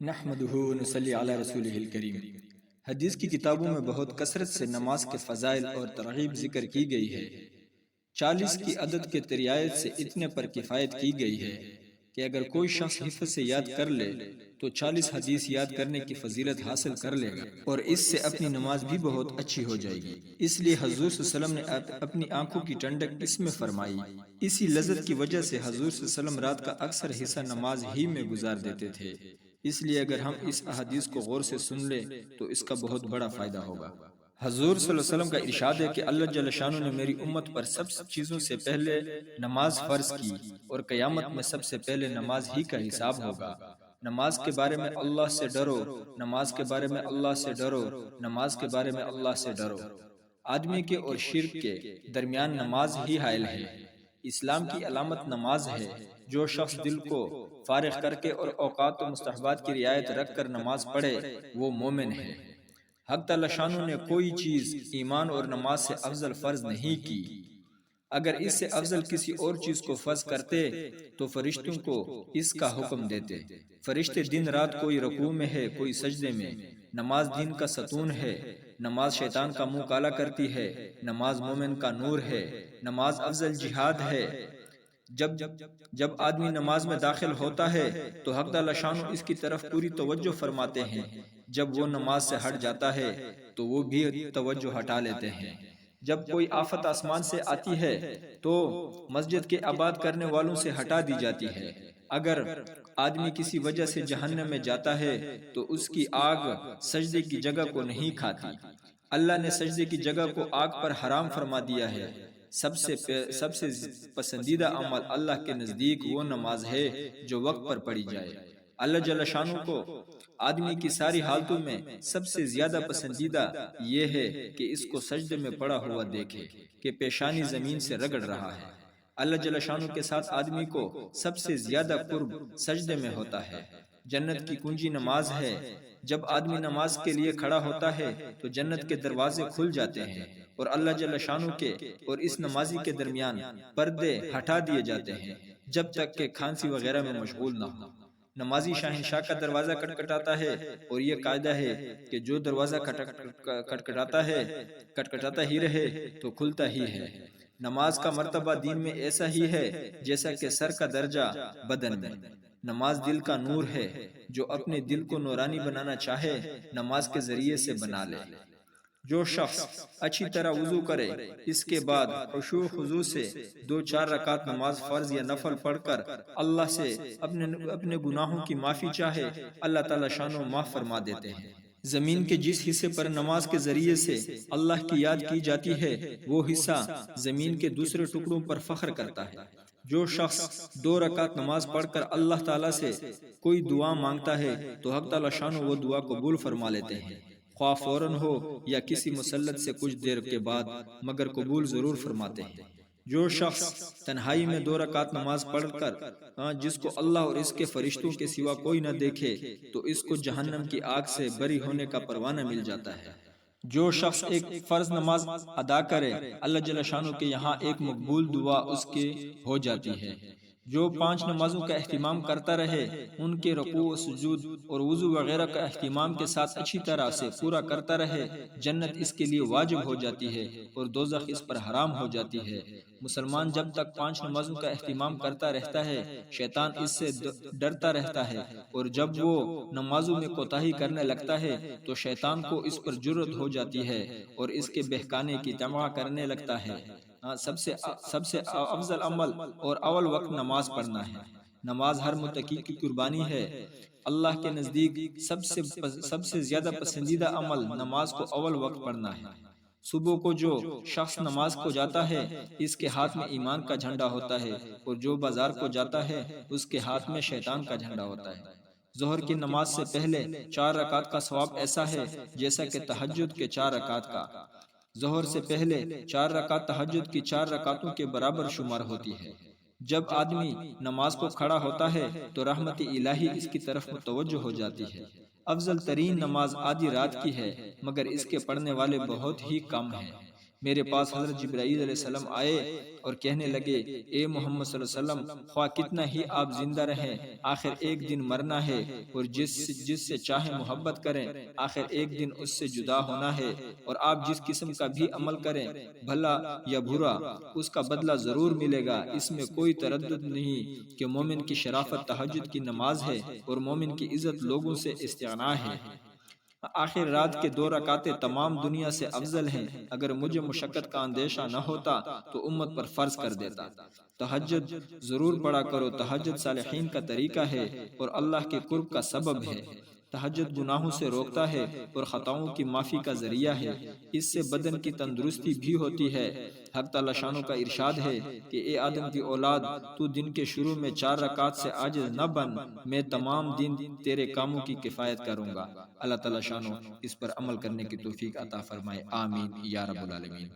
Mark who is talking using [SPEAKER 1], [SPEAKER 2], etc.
[SPEAKER 1] نحمدہ ونصلی علی رسولہ الکریم۔ حدیث کی کتابوں میں بہت کثرت سے نماز کے فضائل اور ترغیب ذکر کی گئی ہے۔ 40 کی عدد کے رعایت سے اتنے پر کفایت کی گئی ہے کہ اگر کوئی شخص حفظ سے یاد کر لے تو 40 حدیث یاد کرنے کی فضیلت حاصل کر لے گا اور اس سے اپنی نماز بھی بہت اچھی ہو جائے گی۔ اس لیے حضور صلی اللہ علیہ وسلم نے اپنی آنکھوں کی ٹھنڈک اس میں فرمائی۔ اسی لذت کی وجہ سے حضور صلی اللہ علیہ وسلم رات کا اکثر حصہ نماز ہی میں گزار دیتے تھے۔ اس لیے اگر ہم اس احادیث کو غور سے سن لیں تو اس کا بہت بڑا فائدہ ہوگا۔ حضور صلی اللہ علیہ وسلم کا ارشاد ہے کہ اللہ جل شانہ نے میری امت پر سب چیزوں سے پہلے نماز فرض کی اور قیامت میں سب سے پہلے نماز ہی کا حساب ہوگا۔ نماز کے بارے میں اللہ سے ڈرو، نماز کے بارے میں اللہ سے ڈرو، نماز کے بارے میں اللہ سے ڈرو۔ آدمی کے اور شرک کے درمیان نماز ہی حائل ہے۔ اسلام کی علامت نماز ہے۔ جو شخص دل کو فارغ کر کے اور اوقات و مستحبات کی رعایت رکھ کر نماز پڑھے وہ مومن ہے۔ حق تعالی شانہ نے کوئی چیز ایمان اور نماز سے افضل فرض نہیں کی۔ اگر اس سے افضل کسی اور چیز کو فرض کرتے تو فرشتوں کو اس کا حکم دیتے۔ فرشتے دن رات کوئی رکوع میں ہے کوئی سجدے میں۔ نماز دین کا ستون ہے۔ نماز شیطان کا منہ کالا کرتی ہے۔ نماز مومن کا نور ہے۔ نماز افضل جہاد ہے۔ جب آدمی نماز میں داخل ہوتا ہے تو حق تعالی شانہ اس کی طرف پوری توجہ فرماتے ہیں۔ جب وہ نماز سے ہٹ جاتا ہے تو وہ بھی توجہ ہٹا لیتے ہیں۔ جب کوئی آفت آسمان سے آتی ہے تو مسجد کے آباد کرنے والوں سے ہٹا دی جاتی ہے۔ اگر آدمی کسی وجہ سے جہنم میں جاتا ہے تو اس کی آگ سجدے کی جگہ کو نہیں کھاتی۔ اللہ نے سجدے کی جگہ کو آگ پر حرام فرما دیا ہے۔ سب سے پسندیدہ عمل اللہ کے نزدیک وہ نماز ہے جو وقت پر پڑھی جائے۔ اللہ جل شانہ کو آدمی کی ساری حالتوں میں سب سے زیادہ پسندیدہ یہ ہے کہ اس کو سجدے میں پڑا ہوا دیکھے کہ پیشانی زمین سے رگڑ رہا ہے۔ اللہ جل شانہ کے ساتھ آدمی کو سب سے زیادہ قرب سجدے میں ہوتا ہے۔ جنت کی کنجی نماز ہے۔ جب آدمی نماز کے لیے کھڑا ہوتا ہے تو جنت کے دروازے کھل جاتے ہیں اور اللہ جل شانہ کے اور اس نمازی کے درمیان پردے ہٹا دیے جاتے ہیں جب تک کہ کھانسی وغیرہ میں مشغول نہ ہو۔ نمازی شاہنشاہ کا دروازہ کٹکھٹاتا ہے اور یہ قاعدہ ہے کہ جو دروازہ کٹکھٹاتا ہی رہے تو کھلتا ہی ہے۔ نماز کا مرتبہ دین میں ایسا ہی ہے جیسا کہ سر کا درجہ بدن میں۔ نماز دل کا نور ہے۔ جو اپنے دل کو نورانی بنانا چاہے نماز کے ذریعے سے بنا لے۔ جو شخص اچھی طرح وضو کرے اس کے بعد خشوع و خضوع سے 2-4 رکعت نماز فرض یا نفل پڑھ کر اللہ سے اپنے گناہوں کی معافی چاہے اللہ تعالی شانہ معاف فرما دیتے ہیں۔ زمین کے جس حصے پر نماز کے ذریعے سے اللہ کی یاد کی جاتی ہے وہ حصہ زمین کے دوسرے ٹکڑوں پر فخر کرتا ہے۔ جو شخص 2 رکعت نماز پڑھ کر اللہ تعالی سے کوئی دعا مانگتا ہے تو حق تعالی شانہ وہ دعا قبول فرما لیتے ہیں، خواہ فوراً ہو یا کسی مسلط سے کچھ دیر کے بعد، مگر قبول ضرور فرماتے ہیں۔ جو شخص تنہائی میں 2 رکعت نماز پڑھ کر جس کو اللہ اور اس کے فرشتوں کے سوا کوئی نہ دیکھے تو اس کو جہنم کی آگ سے بری ہونے کا پروانہ مل جاتا ہے۔ جو شخص ایک فرض نماز ادا کرے اللہ جل شانہ کے یہاں ایک مقبول دعا اس کی ہو جاتی ہے۔ جو 5 نمازوں کا اہتمام کرتا رہے ان کے رکوع و سجود اور وضو وغیرہ کا اہتمام کے ساتھ اچھی طرح سے پورا کرتا رہے جنت اس کے لیے واجب ہو جاتی ہے اور دوزخ اس پر حرام ہو جاتی ہے۔ مسلمان جب تک 5 نمازوں کا اہتمام کرتا رہتا ہے شیطان اس سے ڈرتا رہتا ہے اور جب وہ نمازوں میں کوتاہی کرنے لگتا ہے تو شیطان کو اس پر جرأت ہو جاتی ہے اور اس کے بہکانے کی طمع کرنے لگتا ہے۔ سب سے افضل عمل اور اول وقت نماز پڑھنا ہے۔ نماز ہر متقی کی قربانی ہے۔ اللہ کے نزدیک سب سے زیادہ پسندیدہ عمل نماز کو اول وقت پڑھنا ہے۔ صبح کو جو شخص نماز کو جاتا ہے اس کے ہاتھ میں ایمان کا جھنڈا ہوتا ہے اور جو بازار کو جاتا ہے اس کے ہاتھ میں شیطان کا جھنڈا ہوتا ہے۔ ظہر کی نماز سے پہلے 4 رکعت کا ثواب ایسا ہے جیسا کہ تہجد کے 4 رکعت کا۔ ظہر سے پہلے 4 رکعت تہجد کی 4 رکعتوں کے برابر شمار ہوتی ہے۔ جب آدمی نماز کو کھڑا ہوتا ہے تو رحمت الہی اس کی طرف متوجہ ہو جاتی ہے۔ افضل ترین نماز آدھی رات کی ہے مگر اس کے پڑھنے والے بہت ہی کم ہیں۔ میرے پاس حضرت جبرائیل علیہ السلام آئے اور کہنے لگے اے محمد صلی اللہ علیہ وسلم، خواہ کتنا ہی آپ زندہ رہیں آخر ایک دن مرنا ہے، اور جس سے چاہے محبت کریں آخر ایک دن اس سے جدا ہونا ہے، اور آپ جس قسم کا بھی عمل کریں بھلا یا برا اس کا بدلہ ضرور ملے گا۔ اس میں کوئی تردد نہیں کہ مومن کی شرافت تہجد کی نماز ہے اور مومن کی عزت لوگوں سے استغنا ہے۔ آخر رات کے 2 رکعتیں تمام دنیا سے افضل ہیں، اگر مجھے مشقت کا اندیشہ نہ ہوتا تو امت پر فرض کر دیتا۔ تہجد ضرور پڑھا کرو، تہجد صالحین کا طریقہ ہے اور اللہ کے قرب کا سبب ہے۔ تہجد گناہوں سے روکتا ہے اور خطاؤں کی معافی کا ذریعہ ہے، اس سے بدن کی تندرستی بھی ہوتی ہے۔ حق تعالی شانوں کا ارشاد ہے کہ اے آدم کی اولاد، تو دن کے شروع میں 4 رکعات سے عاجز نہ بن، میں تمام دن تیرے کاموں کی کفایت کروں گا۔ اللہ تعالی شانوں اس پر عمل کرنے کی توفیق عطا فرمائے، آمین یا رب العالمین۔